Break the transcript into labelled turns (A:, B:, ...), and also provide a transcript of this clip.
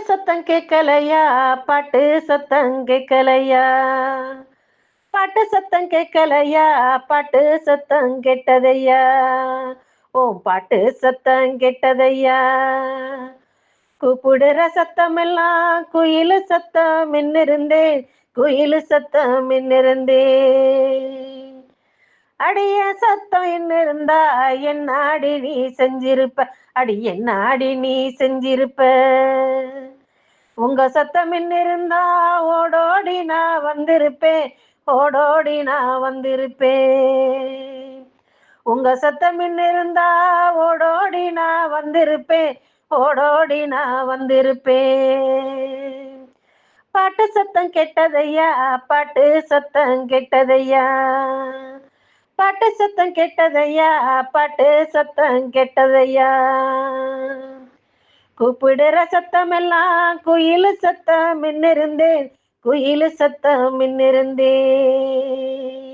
A: சத்தம் கேட்கலையா, பாட்டு சத்தம் கேட்கலையா, பாட்டு சத்தம் கேட்கலையா, பாட்டு சத்தம் கெட்டதையா, ஓ பாட்டு சத்தம் கெட்டதையா. கூப்பிடுற சத்தமெல்லாம் குயிலு சத்தம் மின்னிருந்தேன், குயிலு சத்தம் மின்னிருந்தேன். அடிய சத்தம் என்ன இருந்தா என்னாடி நீ செஞ்சிருப்ப, அடி என்னாடி நீ செஞ்சிருப்ப. உங்க சத்தம் என்ன இருந்தா ஓடோடி நான் வந்திருப்பேன், ஓடோடி நான் வந்திருப்பேன். உங்க சத்தம் என்ன இருந்தா ஓடோடி நான் வந்திருப்பேன், ஓடோடி நான் வந்திருப்பேன். பாட்டு சத்தம் கெட்டதையா, பாட்டு சத்தம் கெட்டதையா, பாட்டு சத்தம் கெட்டதையா, பாட்டு சத்தம் கெட்டதையா. கூப்பிடுற சத்தம் எல்லாம் குயிலு சத்தம் மின்னிருந்தேன், குயிலு சத்தம் மின்னிருந்தேன்.